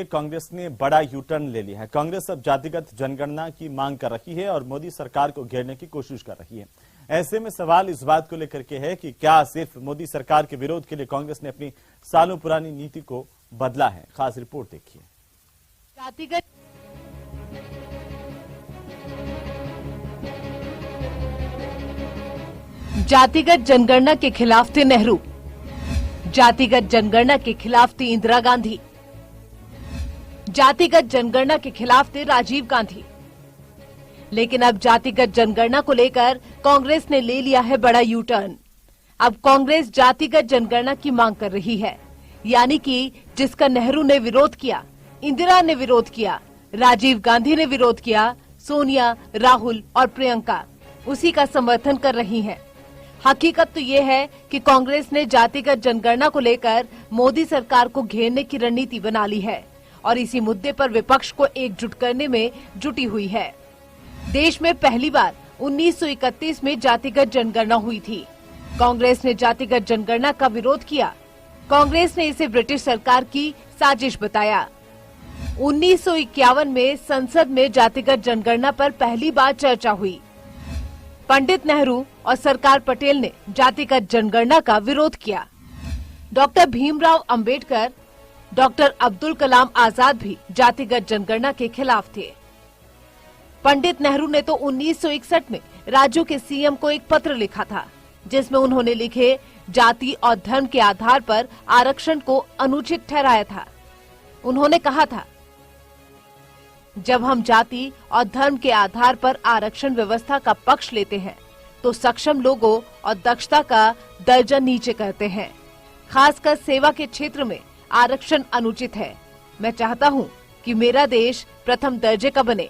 कांग्रेस ने बड़ा U turn ले लिया है। कांग्रेस अब जातिगत जनगणना की मांग कर रही है और मोदी सरकार को घेरने की कोशिश कर रही है। ऐसे में सवाल इस बात को लेकर के है कि क्या सिर्फ मोदी सरकार के विरोध के लिए कांग्रेस ने अपनी सालों पुरानी नीति को बदला है। खास रिपोर्ट देखिए। जातिगत जनगणना के खिलाफ थे नेहरू, जातिगत जनगणना के खिलाफ थी इंदिरा गांधी, जातिगत जनगणना के खिलाफ थे राजीव गांधी। लेकिन अब जातिगत जनगणना को लेकर कांग्रेस ने ले लिया है बड़ा यू टर्न। अब कांग्रेस जातिगत जनगणना की मांग कर रही है, यानी कि जिसका नेहरू ने विरोध किया, इंदिरा ने विरोध किया, राजीव गांधी ने विरोध किया, सोनिया, राहुल और प्रियंका उसी का समर्थन कर रही हैं। हकीकत तो ये है कि कांग्रेस ने जातिगत जनगणना को लेकर मोदी सरकार को घेरने की रणनीति बना ली है और इसी मुद्दे पर विपक्ष को एकजुट करने में जुटी हुई है। देश में पहली बार 1931 में जातिगत जनगणना हुई थी। कांग्रेस ने जातिगत जनगणना का विरोध किया। कांग्रेस ने इसे ब्रिटिश सरकार की साजिश बताया। 1951 में संसद में जातिगत जनगणना पर पहली बार चर्चा हुई। पंडित नेहरू और सरकार पटेल ने जातिगत जनगणना का विरोध किया। डॉक्टर भीमराव अंबेडकर, डॉक्टर अब्दुल कलाम आजाद भी जातिगत जनगणना के खिलाफ थे। पंडित नेहरू ने तो 1961 में राज्यों के सीएम को एक पत्र लिखा था, जिसमें उन्होंने लिखे जाति और धर्म के आधार पर आरक्षण को अनुचित ठहराया था। उन्होंने कहा था, जब हम जाति और धर्म के आधार पर आरक्षण व्यवस्था का पक्ष लेते हैं तो सक्षम लोगों और दक्षता का दर्जा नीचे करते हैं। खासकर सेवा के क्षेत्र में आरक्षण अनुचित है। मैं चाहता हूं कि मेरा देश प्रथम दर्जे का बने।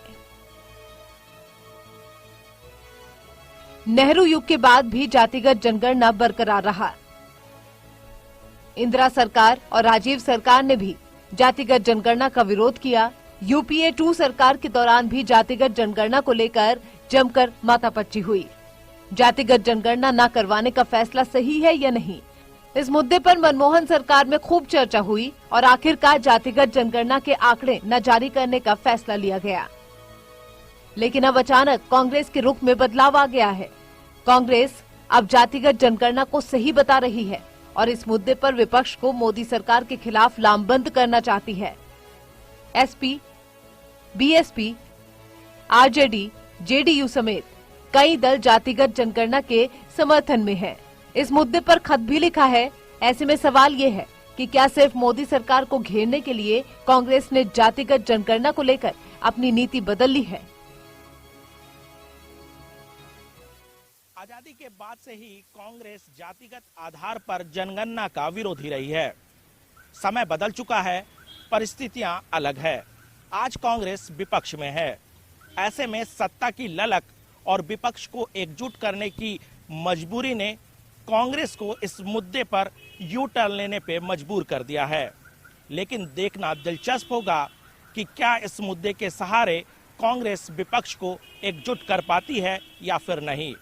नेहरू युग के बाद भी जातिगत जनगणना बरकरार रहा। इंदिरा सरकार और राजीव सरकार ने भी जातिगत जनगणना का विरोध किया। यूपीए 2 सरकार के दौरान भी जातिगत जनगणना को लेकर जमकर माथापच्ची हुई। जातिगत जनगणना न करवाने का फैसला सही है या नहीं, इस मुद्दे पर मनमोहन सरकार में खूब चर्चा हुई और आखिरकार जातिगत जनगणना के आंकड़े न जारी करने का फैसला लिया गया। लेकिन अब अचानक कांग्रेस के रुख में बदलाव आ गया है। कांग्रेस अब जातिगत जनगणना को सही बता रही है और इस मुद्दे पर विपक्ष को मोदी सरकार के खिलाफ लामबंद करना चाहती है। एसपी, बीएसपी, आरजेडी, जेडीयू समेत कई दल जातिगत जनगणना के समर्थन में हैं। इस मुद्दे पर खत भी लिखा है। ऐसे में सवाल ये है कि क्या सिर्फ मोदी सरकार को घेरने के लिए कांग्रेस ने जातिगत जनगणना को लेकर अपनी नीति बदल ली है। आजादी के बाद से ही कांग्रेस जातिगत आधार पर जनगणना का विरोधी रही है। समय बदल चुका है, परिस्थितियां अलग है। आज कांग्रेस विपक्ष में है। ऐसे में सत्ता की ललक और विपक्ष को एकजुट करने की मजबूरी ने कांग्रेस को इस मुद्दे पर यू टर्न लेने पे मजबूर कर दिया है। लेकिन देखना दिलचस्प होगा कि क्या इस मुद्दे के सहारे कांग्रेस विपक्ष को एकजुट कर पाती है या फिर नहीं।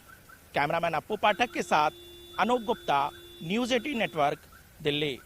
कैमरामैन अप्पू पाठक के साथ अनूप गुप्ता, न्यूज़ 18 नेटवर्क, दिल्ली।